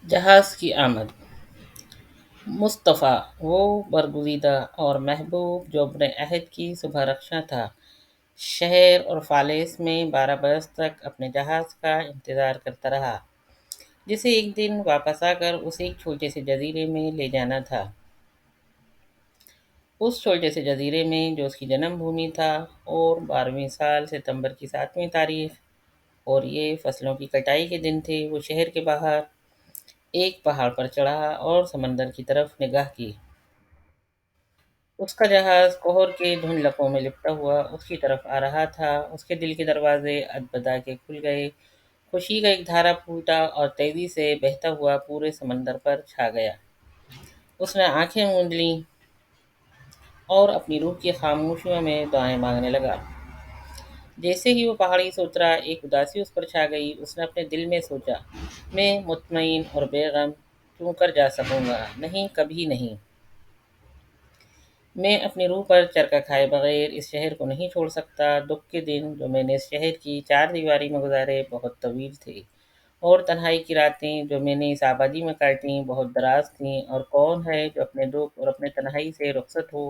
جہاز کی آمد۔ مصطفیٰ وہ برگزیدہ اور محبوب جو اپنے عہد کی صبح رخشاں تھا، شہر اور فالس میں 12 برس تک اپنے جہاز کا انتظار کرتا رہا، جسے ایک دن واپس آ کر اسے ایک چھوٹے سے جزیرے میں لے جانا تھا۔ اس چھوٹے سے جزیرے میں جو اس کی جنم بھومی تھا، اور 12ویں سال ستمبر کی 7ویں تاریخ، اور یہ فصلوں کی کٹائی کے دن تھے، وہ شہر کے باہر ایک پہاڑ پر چڑھا اور سمندر کی طرف نگاہ کی۔ اس کا جہاز کوہر کے دھندلکوں میں لپٹا ہوا اس کی طرف آ رہا تھا۔ اس کے دل کے دروازے ادبدا کے کھل گئے، خوشی کا ایک دھارا پھوٹا اور تیزی سے بہتا ہوا پورے سمندر پر چھا گیا۔ اس نے آنکھیں موند لیں اور اپنی روح کی خاموشیوں میں دعائیں مانگنے لگا۔ جیسے ہی وہ پہاڑی سے اترا، ایک اداسی اس پر چھا گئی۔ اس نے اپنے دل میں سوچا، میں مطمئن اور بے غم کیوں کر جا سکوں گا؟ نہیں، کبھی نہیں۔ میں اپنی روح پر چرکا کھائے بغیر اس شہر کو نہیں چھوڑ سکتا۔ دکھ کے دن جو میں نے اس شہر کی چار دیواری میں گزارے بہت طویل تھے، اور تنہائی کی راتیں جو میں نے اس آبادی میں کاٹیں بہت دراز تھیں۔ اور کون ہے جو اپنے دکھ اور اپنے تنہائی سے رخصت ہو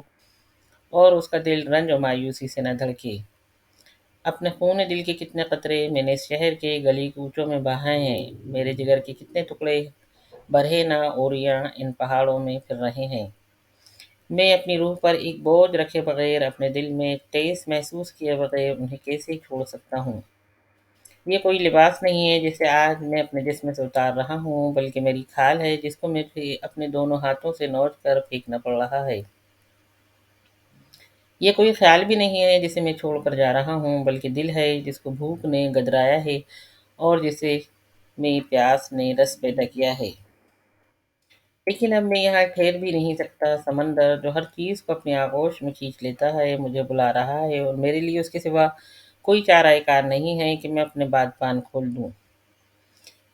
اور اس کا دل رنج و مایوسی سے نہ دھڑکے؟ اپنے خون دل کے کتنے قطرے میں نے اس شہر کے گلی کوچوں میں بہائے ہیں، میرے جگر کے کتنے ٹکڑے برہے نہ اوریاں ان پہاڑوں میں پھر رہے ہیں۔ میں اپنی روح پر ایک بوجھ رکھے بغیر، اپنے دل میں ٹیس محسوس کیے بغیر انہیں کیسے چھوڑ سکتا ہوں؟ یہ کوئی لباس نہیں ہے جسے آج میں اپنے جسم سے اتار رہا ہوں، بلکہ میری کھال ہے جس کو مجھے اپنے دونوں ہاتھوں سے نوچ کر پھینکنا پڑ رہا ہے۔ یہ کوئی خیال بھی نہیں ہے جسے میں چھوڑ کر جا رہا ہوں، بلکہ دل ہے جس کو بھوک نے گدرایا ہے اور جسے میں پیاس نے رس پیدا کیا ہے۔ لیکن اب میں یہاں ٹھہر بھی نہیں سکتا۔ سمندر جو ہر چیز کو اپنی آغوش میں کھینچ لیتا ہے، مجھے بلا رہا ہے، اور میرے لیے اس کے سوا کوئی چارہ کار نہیں ہے کہ میں اپنے بادبان کھول دوں۔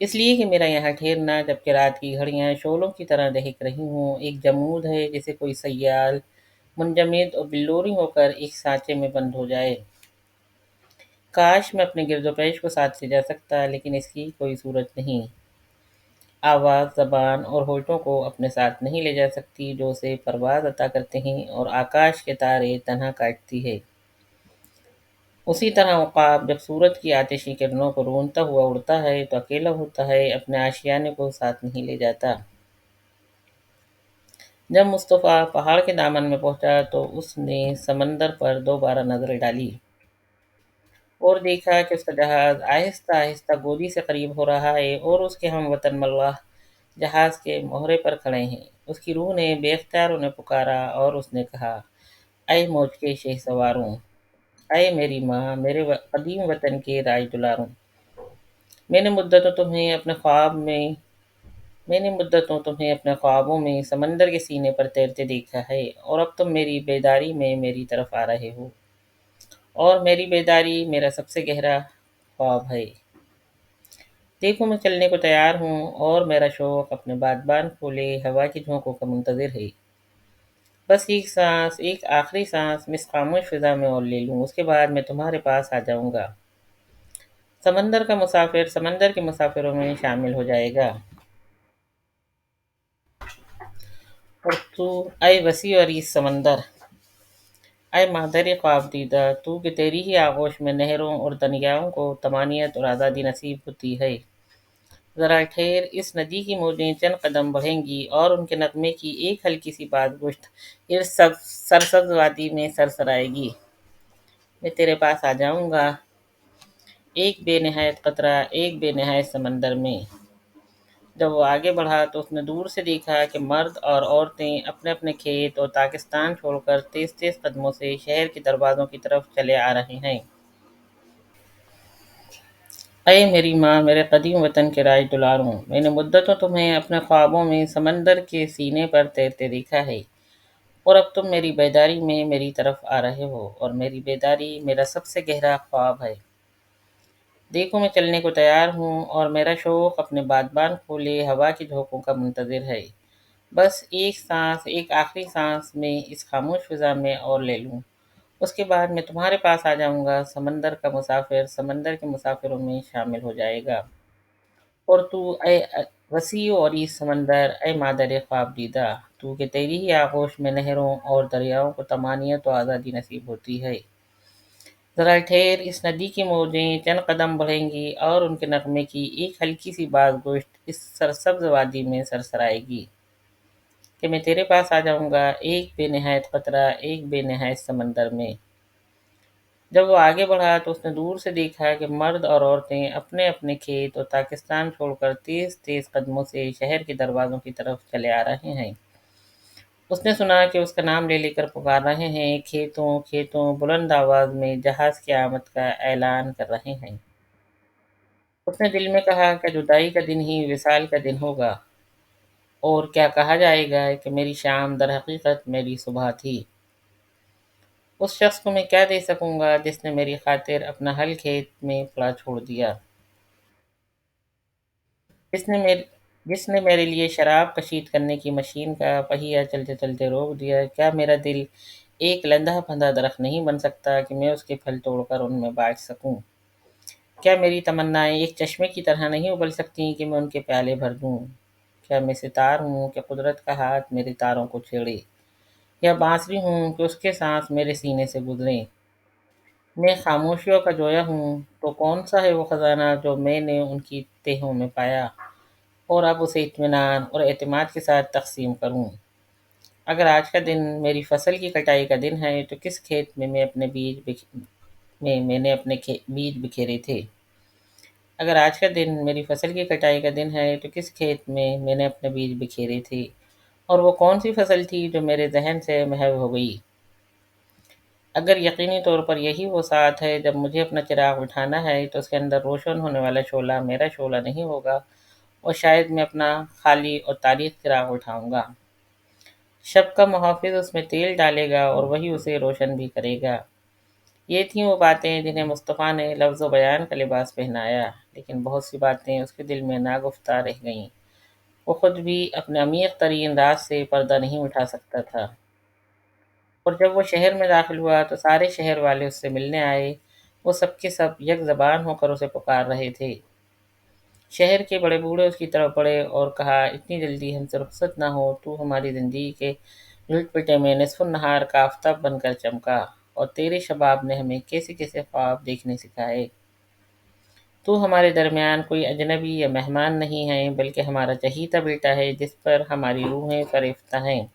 اس لیے کہ میرا یہاں ٹھہرنا، جبکہ رات کی گھڑیاں شعلوں کی طرح دہک رہی ہوں، ایک جمود ہے جیسے کوئی سیال منجمد اور بلوری ہو کر ایک سانچے میں بند ہو جائے۔ کاش میں اپنے گرد و پیش کو ساتھ لے جا سکتا، لیکن اس کی کوئی صورت نہیں۔ آواز، زبان اور ہونٹوں کو اپنے ساتھ نہیں لے جا سکتی جو اسے پرواز عطا کرتے ہیں، اور آکاش کے تارے تنہا کاٹتی ہے۔ اسی طرح عقاب جب سورج کی آتشی کرنوں کو رونتا ہوا اڑتا ہے تو اکیلا ہوتا ہے، اپنے آشیانے کو ساتھ نہیں لے جاتا۔ جب مصطفیٰ پہاڑ کے دامن میں پہنچا تو اس نے سمندر پر دوبارہ نظر ڈالی اور دیکھا کہ اس کا جہاز آہستہ آہستہ گودی سے قریب ہو رہا ہے، اور اس کے ہم وطن ملوہ جہاز کے مہرے پر کھڑے ہیں۔ اس کی روح نے بے اختیار انہیں پکارا اور اس نے کہا، اے موج کے شہ سواروں، اے میری ماں، میرے قدیم وطن کے راج دلاروں، میں نے مدتوں تمہیں اپنے خواب میں میں نے مدتوں تمہیں اپنے خوابوں میں سمندر کے سینے پر تیرتے دیکھا ہے، اور اب تم میری بیداری میں میری طرف آ رہے ہو، اور میری بیداری میرا سب سے گہرا خواب ہے۔ دیکھو میں چلنے کو تیار ہوں، اور میرا شوق اپنے بادبان کھولے ہوا کے جھونکوں کا منتظر ہے۔ بس ایک سانس، ایک آخری سانس میں اس خاموش فضا میں اور لے لوں، اس کے بعد میں تمہارے پاس آ جاؤں گا۔ سمندر کا مسافر سمندر کے مسافروں میں شامل ہو جائے گا، اور تو اے وسیع و عریض سمندر، اے مادر خواب دیدہ، تو کہ تیری ہی آغوش میں نہروں اور دریاؤں کو طمانینت اور آزادی نصیب ہوتی ہے۔ ذرا ٹھہر، اس ندی کی موجیں چند قدم بڑھیں گی اور ان کے نغمے کی ایک ہلکی سی باد گشت اس سرسبز وادی میں سرسرائے گی۔ میں تیرے پاس آ جاؤں گا، ایک بے نہایت قطرہ، ایک بے نہایت سمندر میں۔ جب وہ آگے بڑھا تو اس نے دور سے دیکھا کہ مرد اور عورتیں اپنے اپنے کھیت اور پاکستان چھوڑ کر تیز تیز قدموں سے شہر کے دروازوں کی طرف چلے آ رہے ہیں۔ اے میری ماں، میرے قدیم وطن کے راج دلاروں، میں نے مدتوں تمہیں اپنے خوابوں میں سمندر کے سینے پر تیرتے دیکھا ہے، اور اب تم میری بیداری میں میری طرف آ رہے ہو، اور میری بیداری میرا سب سے گہرا خواب ہے۔ دیکھو میں چلنے کو تیار ہوں، اور میرا شوق اپنے بادبان کھولے ہوا کے جھونکوں کا منتظر ہے۔ بس ایک سانس، ایک آخری سانس میں اس خاموش فضا میں اور لے لوں، اس کے بعد میں تمہارے پاس آ جاؤں گا۔ سمندر کا مسافر سمندر کے مسافروں میں شامل ہو جائے گا، اور تو اے وسیع اور اس سمندر، اے مادر خواب دیدہ، تو کہ تیری ہی آغوش میں نہروں اور دریاؤں کو طمانینت و آزادی نصیب ہوتی ہے۔ ذرا ٹھہر، اس ندی کی موجیں چند قدم بڑھیں گی اور ان کے نغمے کی ایک ہلکی سی باز گوشت اس سرسبز وادی میں سرسرائے گی کہ میں تیرے پاس آ جاؤں گا، ایک بے نہایت قطرہ، ایک بے نہایت سمندر میں۔ جب وہ آگے بڑھا تو اس نے دور سے دیکھا کہ مرد اور عورتیں اپنے اپنے کھیت اور پاکستان چھوڑ کر تیز تیز قدموں سے شہر کے دروازوں کی طرف چلے آ رہے ہیں۔ اس نے سنا کہ اس کا نام لے لے کر پکار رہے ہیں، کھیتوں کھیتوں بلند آواز میں جہاز کی آمد کا اعلان کر رہے ہیں۔ اس نے دل میں کہا کہ جدائی کا دن ہی وصال کا دن ہوگا، اور کیا کہا جائے گا کہ میری شام در حقیقت میری صبح تھی۔ اس شخص کو میں کیا دے سکوں گا جس نے میری خاطر اپنا حل کھیت میں پڑا چھوڑ دیا، جس نے میرے جس نے میرے لیے شراب کشید کرنے کی مشین کا پہیہ چلتے چلتے روک دیا۔ کیا میرا دل ایک لندہ پھندہ درخت نہیں بن سکتا کہ میں اس کے پھل توڑ کر ان میں بانٹ سکوں؟ کیا میری تمنائیں ایک چشمے کی طرح نہیں ابل سکتی کہ میں ان کے پیالے بھر دوں؟ کیا میں ستار ہوں کہ قدرت کا ہاتھ میرے تاروں کو چھیڑے، یا بانسری ہوں کہ اس کے سانس میرے سینے سے گزریں؟ میں خاموشیوں کا جویا ہوں، تو کون سا ہے وہ خزانہ جو میں نے ان کی تہوں میں پایا اور اب اسے اطمینان اور اعتماد کے ساتھ تقسیم کروں؟ اگر آج کا دن میری فصل کی کٹائی کا دن ہے تو کس کھیت میں میں نے اپنے بیج بکھیرے تھے؟ اگر آج کا دن میری فصل کی کٹائی کا دن ہے تو کس کھیت میں نے اپنے بیج بکھیرے تھے؟ اور وہ کون سی فصل تھی جو میرے ذہن سے محو ہو گئی؟ اگر یقینی طور پر یہی وہ ساعت ہے جب مجھے اپنا چراغ اٹھانا ہے تو اس کے اندر روشن ہونے والا شعلہ میرا شعلہ نہیں ہوگا، اور شاید میں اپنا خالی اور تاریک چراغ اٹھاؤں گا۔ شب کا محافظ اس میں تیل ڈالے گا اور وہی اسے روشن بھی کرے گا۔ یہ تھیں وہ باتیں جنہیں مصطفیٰ نے لفظ و بیان کا لباس پہنایا، لیکن بہت سی باتیں اس کے دل میں ناگفتہ رہ گئیں۔ وہ خود بھی اپنے عمیق ترین راز سے پردہ نہیں اٹھا سکتا تھا۔ اور جب وہ شہر میں داخل ہوا تو سارے شہر والے اس سے ملنے آئے۔ وہ سب کے سب یک زبان ہو کر اسے پکار رہے تھے۔ شہر کے بڑے بوڑھے اس کی طرف بڑھے اور کہا، اتنی جلدی ہم سے رخصت نہ ہو، تو ہماری زندگی کے جھٹ پٹے میں نصف النہار کا آفتاب بن کر چمکا، اور تیرے شباب نے ہمیں کیسے کیسے خواب دیکھنے سکھائے۔ تو ہمارے درمیان کوئی اجنبی یا مہمان نہیں ہے، بلکہ ہمارا چہیتا بیٹا ہے جس پر ہماری روحیں فریفتہ ہیں۔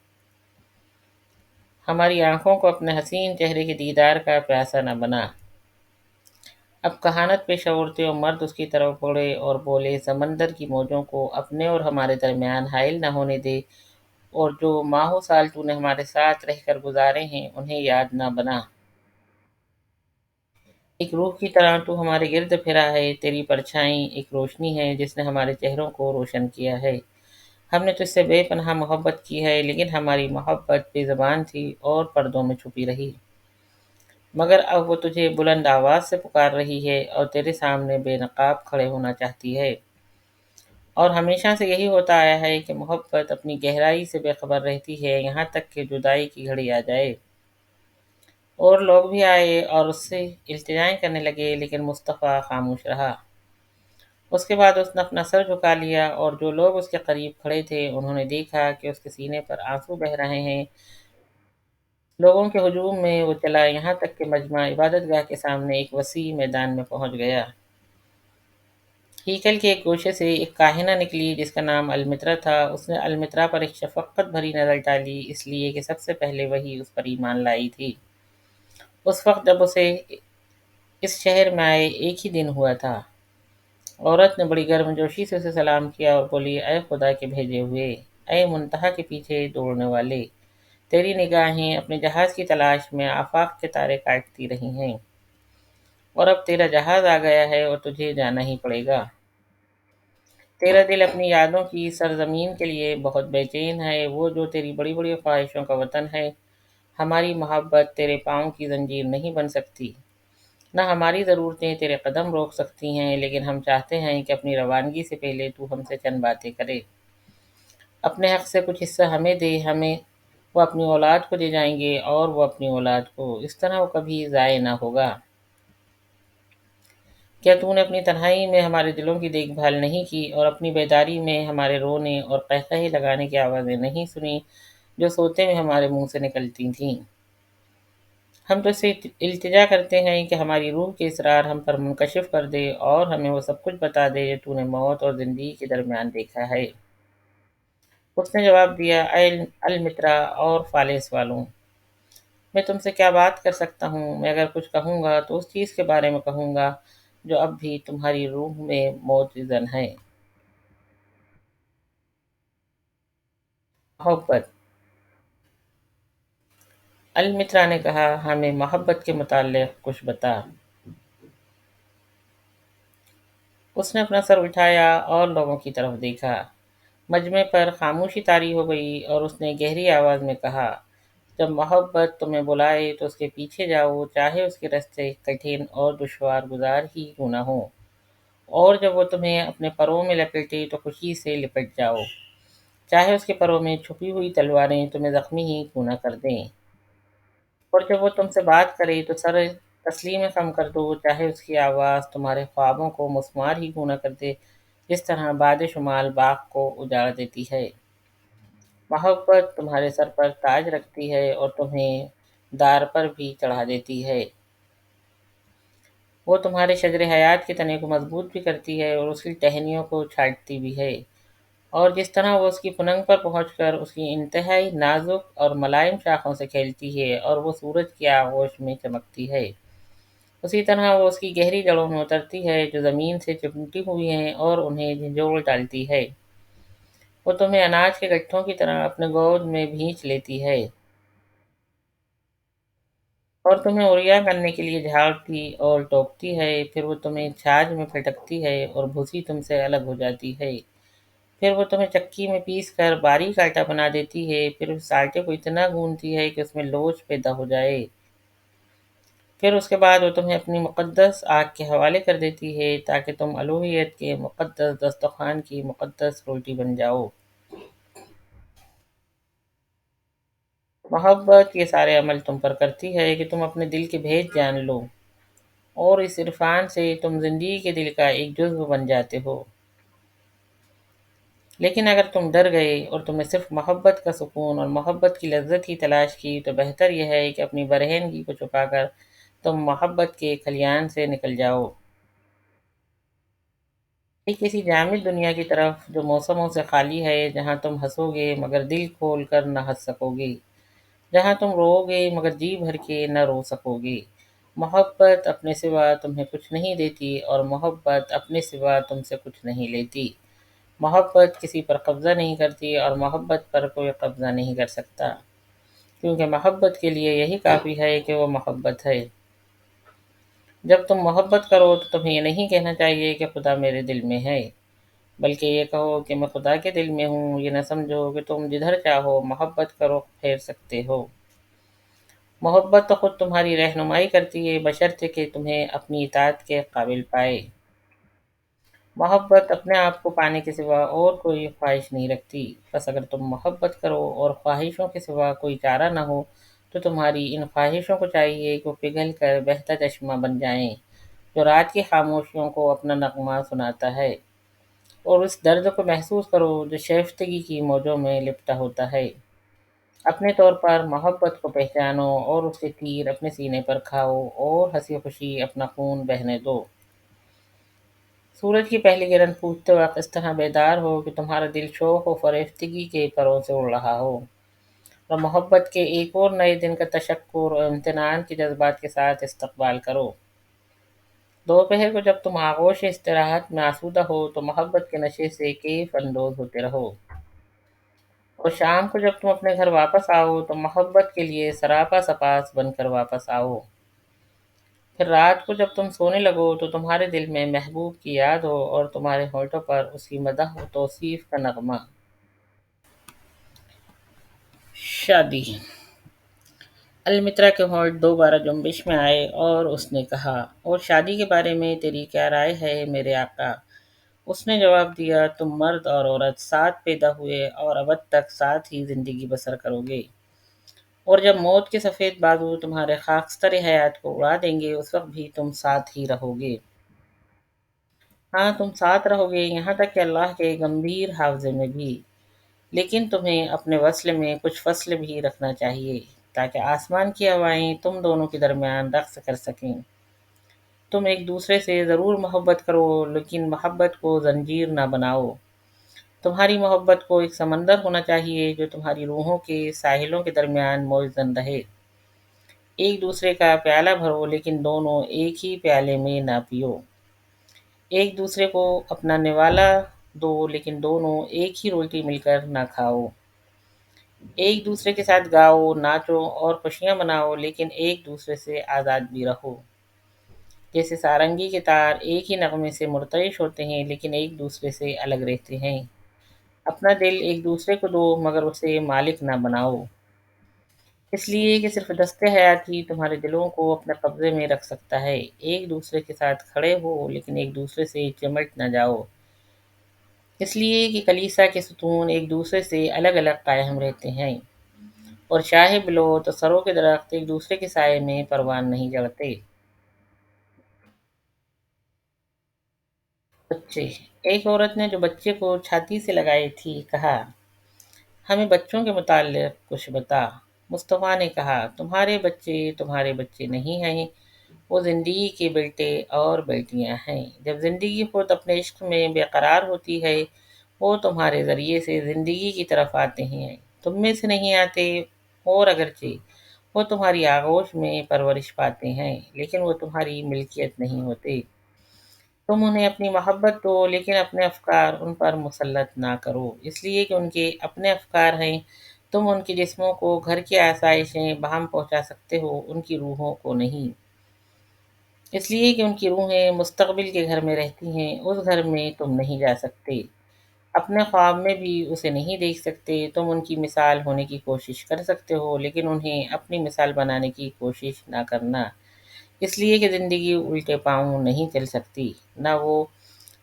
ہماری آنکھوں کو اپنے حسین چہرے کے دیدار کا پیاسا نہ بنا۔ اب کہانت پیشہ عورتیں اور مرد اس کی طرف بڑھے اور بولے، سمندر کی موجوں کو اپنے اور ہمارے درمیان حائل نہ ہونے دے، اور جو ماہوں سال تو نے ہمارے ساتھ رہ کر گزارے ہیں انہیں یاد نہ بنا۔ ایک روح کی طرح تو ہمارے گرد پھرا ہے، تیری پرچھائی ایک روشنی ہے جس نے ہمارے چہروں کو روشن کیا ہے۔ ہم نے تجھ سے بے پناہ محبت کی ہے، لیکن ہماری محبت بے زبان تھی اور پردوں میں چھپی رہی۔ مگر اب وہ تجھے بلند آواز سے پکار رہی ہے اور تیرے سامنے بے نقاب کھڑے ہونا چاہتی ہے۔ اور ہمیشہ سے یہی ہوتا آیا ہے کہ محبت اپنی گہرائی سے بے خبر رہتی ہے، یہاں تک کہ جدائی کی گھڑی آ جائے۔ اور لوگ بھی آئے اور اس سے التجائیں کرنے لگے، لیکن مصطفیٰ خاموش رہا۔ اس کے بعد اس نے اپنا سر جھکا لیا، اور جو لوگ اس کے قریب کھڑے تھے انہوں نے دیکھا کہ اس کے سینے پر آنسو بہہ رہے ہیں۔ لوگوں کے ہجوم میں وہ چلا یہاں تک کہ مجمع عبادت گاہ کے سامنے ایک وسیع میدان میں پہنچ گیا۔ ہیکل کے ایک گوشے سے ایک کاہنہ نکلی جس کا نام المترا تھا۔ اس نے المترا پر ایک شفقت بھری نظر ڈالی، اس لیے کہ سب سے پہلے وہی اس پر ایمان لائی تھی۔ اس وقت جب اسے اس شہر میں آئے ایک ہی دن ہوا تھا۔ عورت نے بڑی گرم جوشی سے اسے سلام کیا اور بولی، اے خدا کے بھیجے ہوئے، اے منتہا کے پیچھے دوڑنے والے، تیری نگاہیں اپنے جہاز کی تلاش میں آفاق کے تارے کاٹتی رہی ہیں، اور اب تیرا جہاز آ گیا ہے اور تجھے جانا ہی پڑے گا۔ تیرا دل اپنی یادوں کی سرزمین کے لیے بہت بے چین ہے، وہ جو تیری بڑی بڑی خواہشوں کا وطن ہے۔ ہماری محبت تیرے پاؤں کی زنجیر نہیں بن سکتی، نہ ہماری ضرورتیں تیرے قدم روک سکتی ہیں، لیکن ہم چاہتے ہیں کہ اپنی روانگی سے پہلے تو ہم سے چند باتیں کرے۔ اپنے حق سے کچھ حصہ ہمیں دے، ہمیں وہ اپنی اولاد کو دے جائیں گے اور وہ اپنی اولاد کو، اس طرح وہ کبھی ضائع نہ ہوگا۔ کیا تو نے اپنی تنہائی میں ہمارے دلوں کی دیکھ بھال نہیں کی اور اپنی بیداری میں ہمارے رونے اور قہقہے لگانے کی آوازیں نہیں سنی جو سوتے میں ہمارے منہ سے نکلتی تھیں؟ ہم تو سے التجا کرتے ہیں کہ ہماری روح کے اسرار ہم پر منکشف کر دے اور ہمیں وہ سب کچھ بتا دے جو تو نے موت اور زندگی کے درمیان دیکھا ہے۔ اس نے جواب دیا، اے المترا اور فالس والوں، میں تم سے کیا بات کر سکتا ہوں؟ میں اگر کچھ کہوں گا تو اس چیز کے بارے میں کہوں گا جو اب بھی تمہاری روح میں موجزن ہے، محبت۔ المترا نے کہا، ہمیں محبت کے متعلق کچھ بتا۔ اس نے اپنا سر اٹھایا اور لوگوں کی طرف دیکھا۔ مجمع پر خاموشی طاری ہو گئی اور اس نے گہری آواز میں کہا، جب محبت تمہیں بلائے تو اس کے پیچھے جاؤ، چاہے اس کے راستے کٹھن اور دشوار گزار ہی کیوں نہ ہوں، اور جب وہ تمہیں اپنے پروں میں لپیٹے تو خوشی سے لپٹ جاؤ، چاہے اس کے پروں میں چھپی ہوئی تلواریں تمہیں زخمی ہی کیوں نہ کر دیں، اور جب وہ تم سے بات کرے تو سر تسلیم خم کر دو، چاہے اس کی آواز تمہارے خوابوں کو مسمار ہی کیوں نہ کر دے، جس طرح باد شمال باغ کو اجاڑ دیتی ہے۔ محبت تمہارے سر پر تاج رکھتی ہے اور تمہیں دار پر بھی چڑھا دیتی ہے۔ وہ تمہارے شجر حیات کے تنے کو مضبوط بھی کرتی ہے اور اس کی ٹہنیوں کو چھاٹتی بھی ہے، اور جس طرح وہ اس کی پننگ پر پہنچ کر اس کی انتہائی نازک اور ملائم شاخوں سے کھیلتی ہے اور وہ سورج کی آغوش میں چمکتی ہے، اسی طرح وہ اس کی گہری جڑوں میں اترتی ہے جو زمین سے چمٹی ہوئی ہیں اور انہیں جھنجھوڑ ڈالتی ہے۔ وہ تمہیں اناج کے گٹھوں کی طرح اپنے گود میں بھینچ لیتی ہے اور تمہیں اوریا کرنے کے لیے جھاڑتی اور ٹوکتی ہے، پھر وہ تمہیں چھاج میں پھٹکتی ہے اور بھوسی تم سے الگ ہو جاتی ہے، پھر وہ تمہیں چکی میں پیس کر باریک آٹا بنا دیتی ہے، پھر اس آٹے کو اتنا گوندتی ہے کہ اس میں لوچ پیدا ہو جائے، پھر اس کے بعد وہ تمہیں اپنی مقدس آگ کے حوالے کر دیتی ہے تاکہ تم الوہیت کے مقدس دسترخوان کی مقدس روٹی بن جاؤ۔ محبت یہ سارے عمل تم پر کرتی ہے کہ تم اپنے دل کے بھید جان لو، اور اس عرفان سے تم زندگی کے دل کا ایک جزو بن جاتے ہو۔ لیکن اگر تم ڈر گئے اور تم نے صرف محبت کا سکون اور محبت کی لذت ہی تلاش کی تو بہتر یہ ہے کہ اپنی برہنگی کو چھپا کر تم محبت کے کھلیان سے نکل جاؤ، ایک ایسی جامد دنیا کی طرف جو موسموں سے خالی ہے، جہاں تم ہنسو گے مگر دل کھول کر نہ ہنس سکو گے، جہاں تم رو گے مگر جی بھر کے نہ رو سکو گے۔ محبت اپنے سوا تمہیں کچھ نہیں دیتی اور محبت اپنے سوا تم سے کچھ نہیں لیتی۔ محبت کسی پر قبضہ نہیں کرتی اور محبت پر کوئی قبضہ نہیں کر سکتا، کیونکہ محبت کے لیے یہی کافی ہے کہ وہ محبت ہے۔ جب تم محبت کرو تو تمہیں یہ نہیں کہنا چاہیے کہ خدا میرے دل میں ہے، بلکہ یہ کہو کہ میں خدا کے دل میں ہوں۔ یہ نہ سمجھو کہ تم جدھر چاہو محبت کرو پھیر سکتے ہو۔ محبت تو خود تمہاری رہنمائی کرتی ہے بشرطے کہ تمہیں اپنی اطاعت کے قابل پائے۔ محبت اپنے آپ کو پانے کے سوا اور کوئی خواہش نہیں رکھتی، بس اگر تم محبت کرو اور خواہشوں کے سوا کوئی چارہ نہ ہو تو تمہاری ان خواہشوں کو چاہیے کہ وہ پگھل کر بہتا چشمہ بن جائیں جو رات کی خاموشیوں کو اپنا نغمہ سناتا ہے، اور اس درد کو محسوس کرو جو شائستگی کی موجوں میں لپٹا ہوتا ہے۔ اپنے طور پر محبت کو پہچانو اور اس کے تیر اپنے سینے پر کھاؤ اور ہنسی خوشی اپنا خون بہنے دو۔ سورج کی پہلی کرن پھوٹتے وقت اس طرح بیدار ہو کہ تمہارا دل شوق و فریفتگی کے پروں سے اڑ رہا ہو، اور محبت کے ایک اور نئے دن کا تشکر اور امتنان کے جذبات کے ساتھ استقبال کرو۔ دوپہر کو جب تم آغوش استراحت میں آسودہ ہو تو محبت کے نشے سے کیف اندوز ہوتے رہو، اور شام کو جب تم اپنے گھر واپس آؤ تو محبت کے لیے سراپا سپاس بن کر واپس آؤ۔ پھر رات کو جب تم سونے لگو تو تمہارے دل میں محبوب کی یاد ہو اور تمہارے ہونٹوں پر اس کی مدح و توصیف کا نغمہ۔ شادی۔ المترا کے ہونٹ دوبارہ جنبش میں آئے اور اس نے کہا، اور شادی کے بارے میں تیری کیا رائے ہے میرے آقا؟ اس نے جواب دیا، تم مرد اور عورت ساتھ پیدا ہوئے اور ابد تک ساتھ ہی زندگی بسر کرو گے، اور جب موت کے سفید بازو تمہارے خاکستر حیات کو اڑا دیں گے اس وقت بھی تم ساتھ ہی رہو گے۔ ہاں تم ساتھ رہو گے یہاں تک کہ اللہ کے گمبھیر حافظے میں بھی، لیکن تمہیں اپنے وصل میں کچھ فصل بھی رکھنا چاہیے تاکہ آسمان کی ہوائیں تم دونوں کے درمیان رقص کر سکیں۔ تم ایک دوسرے سے ضرور محبت کرو لیکن محبت کو زنجیر نہ بناؤ۔ تمہاری محبت کو ایک سمندر ہونا چاہیے جو تمہاری روحوں کے ساحلوں کے درمیان موزن رہے۔ ایک دوسرے کا پیالہ بھرو لیکن دونوں ایک ہی پیالے میں نہ پیو۔ ایک دوسرے کو اپنا نوالا دو لیکن دونوں ایک ہی روٹی مل کر نہ کھاؤ۔ ایک دوسرے کے ساتھ گاؤ، ناچو اور خوشیاں مناؤ لیکن ایک دوسرے سے آزاد بھی رہو۔ جیسے سارنگی کے تار ایک ہی نغمے سے مرتعش ہوتے ہیں لیکن ایک دوسرے سے الگ رہتے ہیں۔ اپنا دل ایک دوسرے کو دو مگر اسے مالک نہ بناؤ۔ اس لیے کہ صرف دست حیات ہی تمہارے دلوں کو اپنے قبضے میں رکھ سکتا ہے۔ ایک دوسرے کے ساتھ کھڑے ہو لیکن ایک دوسرے سے چمٹ نہ جاؤ۔ اس لیے کہ کلیسا کے ستون ایک دوسرے سے الگ الگ قائم رہتے ہیں، اور چاہے بلو تو سروں کے درخت ایک دوسرے کے سائے میں پروان نہیں چڑھتے۔ بچے۔ ایک عورت نے جو بچے کو چھاتی سے لگائی تھی کہا، ہمیں بچوں کے متعلق کچھ بتا۔ مصطفیٰ نے کہا، تمہارے بچے نہیں ہیں، وہ زندگی کے بیٹے اور بیٹیاں ہیں۔ جب زندگی خود اپنے عشق میں بے قرار ہوتی ہے، وہ تمہارے ذریعے سے زندگی کی طرف آتے ہیں، تم میں سے نہیں آتے، اور اگرچہ وہ تمہاری آغوش میں پرورش پاتے ہیں لیکن وہ تمہاری ملکیت نہیں ہوتے۔ تم انہیں اپنی محبت دو لیکن اپنے افکار ان پر مسلط نہ کرو، اس لیے کہ ان کے اپنے افکار ہیں۔ تم ان کے جسموں کو گھر کی آسائشیں بہم پہنچا سکتے ہو، ان کی روحوں کو نہیں، اس لیے کہ ان کی روحیں مستقبل کے گھر میں رہتی ہیں، اس گھر میں تم نہیں جا سکتے، اپنے خواب میں بھی اسے نہیں دیکھ سکتے۔ تم ان کی مثال ہونے کی کوشش کر سکتے ہو لیکن انہیں اپنی مثال بنانے کی کوشش نہ کرنا، اس لیے کہ زندگی الٹے پاؤں نہیں چل سکتی، نہ وہ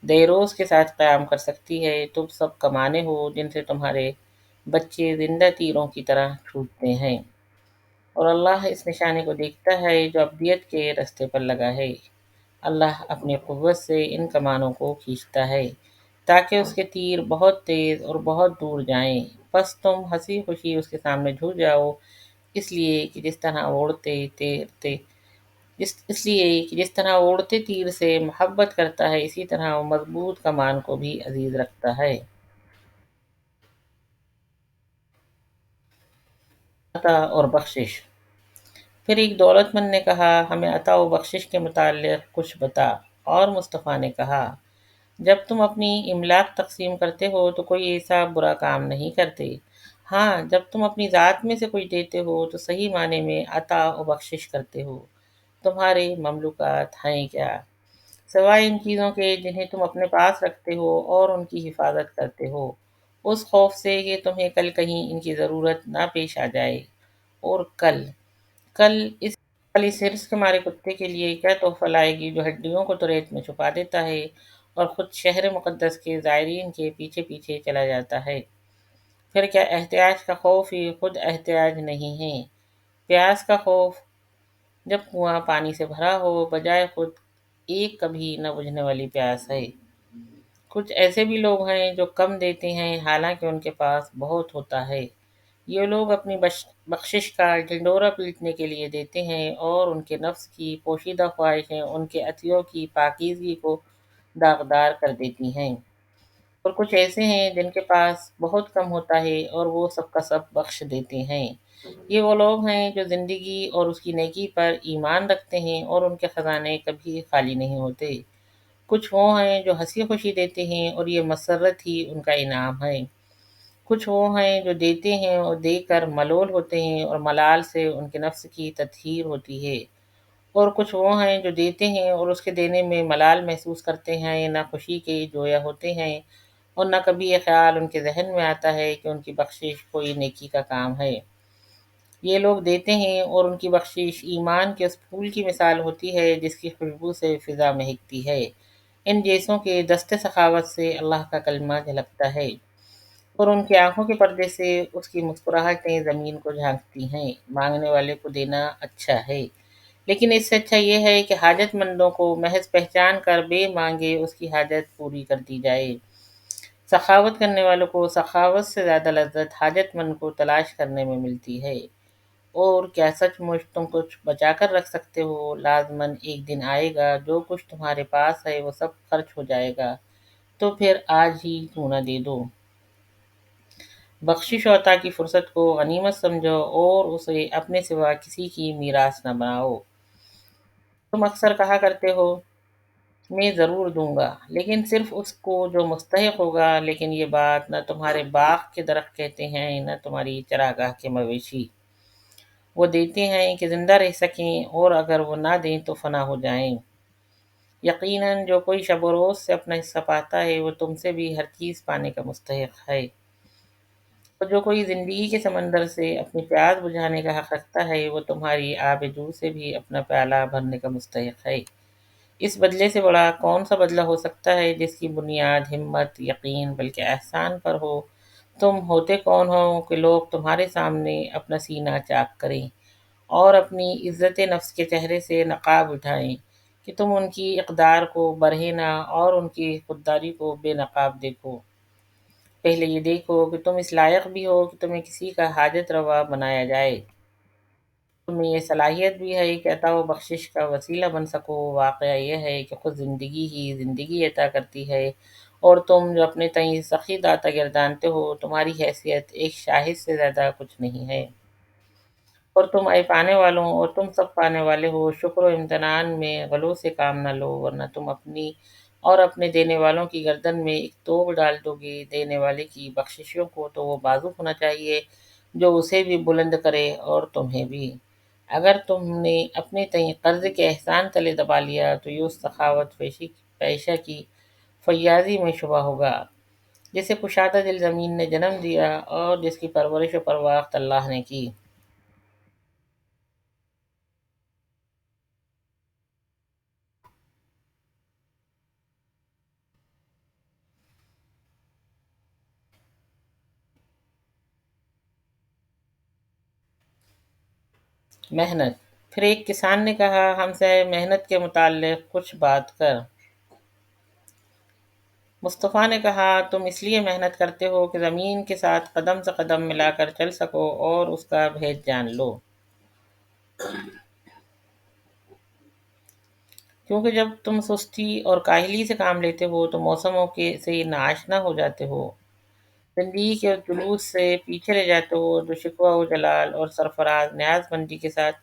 دیروز کے ساتھ قیام کر سکتی ہے۔ تم سب کمانے ہو جن سے تمہارے بچے زندہ تیروں کی طرح چھوٹتے ہیں، اور اللہ اس نشانے کو دیکھتا ہے جو ابدیت کے رستے پر لگا ہے۔ اللہ اپنی قوت سے ان کمانوں کو کھینچتا ہے تاکہ اس کے تیر بہت تیز اور بہت دور جائیں، بس تم ہنسی خوشی اس کے سامنے جھک جاؤ، اس لیے کہ جس طرح اڑتے تیر سے محبت کرتا ہے اسی طرح وہ مضبوط کمان کو بھی عزیز رکھتا ہے۔ عطا اور بخشش۔ پھر ایک دولت مند نے کہا، ہمیں عطا و بخشش کے متعلق کچھ بتا، اور مصطفیٰ نے کہا، جب تم اپنی املاک تقسیم کرتے ہو تو کوئی ایسا برا کام نہیں کرتے۔ ہاں جب تم اپنی ذات میں سے کچھ دیتے ہو تو صحیح معنی میں عطا و بخشش کرتے ہو۔ تمہارے مملوکات ہیں کیا، سوائے ان چیزوں کے جنہیں تم اپنے پاس رکھتے ہو اور ان کی حفاظت کرتے ہو، اس خوف سے کہ تمہیں کل کہیں ان کی ضرورت نہ پیش آ جائے۔ اور کل اس کل اس حرص کے مارے کتے کے لیے کیا تحفہ لائے گی جو ہڈیوں کو تو ریت میں چھپا دیتا ہے اور خود شہر مقدس کے زائرین کے پیچھے پیچھے چلا جاتا ہے۔ پھر کیا احتیاج کا خوف ہی خود احتیاج نہیں ہے؟ پیاس کا خوف، جب کنواں پانی سے بھرا ہو، بجائے خود ایک کبھی نہ بجھنے والی پیاس ہے۔ کچھ ایسے بھی لوگ ہیں جو کم دیتے ہیں حالانکہ ان کے پاس بہت ہوتا ہے۔ یہ لوگ اپنی بخشش کا ڈھنڈورا پیٹنے کے لیے دیتے ہیں اور ان کے نفس کی پوشیدہ خواہشیں ان کے عطیوں کی پاکیزگی کو داغدار کر دیتی ہیں۔ اور کچھ ایسے ہیں جن کے پاس بہت کم ہوتا ہے اور وہ سب کا سب بخش دیتے ہیں۔ یہ وہ لوگ ہیں جو زندگی اور اس کی نیکی پر ایمان رکھتے ہیں اور ان کے خزانے کبھی خالی نہیں ہوتے۔ کچھ وہ ہیں جو ہنسی خوشی دیتے ہیں اور یہ مسرت ہی ان کا انعام ہے۔ کچھ وہ ہیں جو دیتے ہیں اور دے کر ملول ہوتے ہیں اور ملال سے ان کے نفس کی تطہیر ہوتی ہے۔ اور کچھ وہ ہیں جو دیتے ہیں اور اس کے دینے میں ملال محسوس کرتے ہیں، نہ خوشی کے جویا ہوتے ہیں اور نہ کبھی یہ خیال ان کے ذہن میں آتا ہے کہ ان کی بخشش کوئی نیکی کا کام ہے۔ یہ لوگ دیتے ہیں اور ان کی بخشش ایمان کے اس پھول کی مثال ہوتی ہے جس کی خوشبو سے فضا مہکتی ہے۔ ان جیسوں کے دست سخاوت سے اللہ کا کلمہ جھلکتا ہے اور ان کی آنکھوں کے پردے سے اس کی مسکراہٹیں زمین کو جھانکتی ہیں۔ مانگنے والے کو دینا اچھا ہے، لیکن اس سے اچھا یہ ہے کہ حاجت مندوں کو محض پہچان کر بے مانگے اس کی حاجت پوری کر دی جائے۔ سخاوت کرنے والوں کو سخاوت سے زیادہ لذت حاجت مند کو تلاش کرنے میں ملتی ہے۔ اور کیا سچ مچ تم کچھ بچا کر رکھ سکتے ہو؟ لازماً ایک دن آئے گا جو کچھ تمہارے پاس ہے وہ سب خرچ ہو جائے گا، تو پھر آج ہی کیوں نہ دے دو۔ بخشش و عطا کی فرصت کو غنیمت سمجھو اور اسے اپنے سوا کسی کی میراث نہ بناؤ۔ تم اکثر کہا کرتے ہو میں ضرور دوں گا، لیکن صرف اس کو جو مستحق ہوگا، لیکن یہ بات نہ تمہارے باغ کے درخت کہتے ہیں نہ تمہاری چراگاہ کے مویشی۔ وہ دیتے ہیں کہ زندہ رہ سکیں، اور اگر وہ نہ دیں تو فنا ہو جائیں۔ یقیناً جو کوئی شب و روز سے اپنا حصہ پاتا ہے وہ تم سے بھی ہر چیز پانے کا مستحق ہے، اور جو کوئی زندگی کے سمندر سے اپنی پیاس بجھانے کا حق رکھتا ہے وہ تمہاری آب جو سے بھی اپنا پیالہ بھرنے کا مستحق ہے۔ اس بدلے سے بڑا کون سا بدلہ ہو سکتا ہے جس کی بنیاد ہمت، یقین بلکہ احسان پر ہو؟ تم ہوتے کون ہو کہ لوگ تمہارے سامنے اپنا سینہ چاک کریں اور اپنی عزت نفس کے چہرے سے نقاب اٹھائیں کہ تم ان کی اقدار کو برہنہ اور ان کی خودداری کو بے نقاب دیکھو؟ پہلے یہ دیکھو کہ تم اس لائق بھی ہو کہ تمہیں کسی کا حاجت روا بنایا جائے۔ تم میں یہ صلاحیت بھی ہے کہ عطا و بخشش کا وسیلہ بن سکو۔ واقعہ یہ ہے کہ خود زندگی ہی زندگی عطا کرتی ہے، اور تم جو اپنے تئیں سخی داتا گردانتے ہو، تمہاری حیثیت ایک شاہد سے زیادہ کچھ نہیں ہے۔ اور تم اے پانے والوں، اور تم سب پانے والے ہو، شکر و امتنان میں غلو سے کام نہ لو، ورنہ تم اپنی اور اپنے دینے والوں کی گردن میں ایک توق ڈال دو گے۔ دینے والے کی بخششوں کو تو وہ بازو ہونا چاہیے جو اسے بھی بلند کرے اور تمہیں بھی۔ اگر تم نے اپنے تئیں قرض کے احسان تلے دبا لیا تو یہ اس سخاوت پیشہ کی فیاضی میں شبہ ہوگا جسے کشادہ دل زمین نے جنم دیا اور جس کی پرورش و پرواخت اللہ نے کی۔ محنت۔ پھر ایک کسان نے کہا ہم سے محنت کے متعلق کچھ بات کر۔ مصطفیٰ نے کہا تم اس لیے محنت کرتے ہو کہ زمین کے ساتھ قدم سے قدم ملا کر چل سکو اور اس کا بھید جان لو، کیونکہ جب تم سستی اور کاہلی سے کام لیتے ہو تو موسموں کے سے ناآشنا ہو جاتے ہو، زندگی کے جلوس سے پیچھے رہ جاتے ہو جو شکوہ و جلال اور سرفراز نیاز مندی کے ساتھ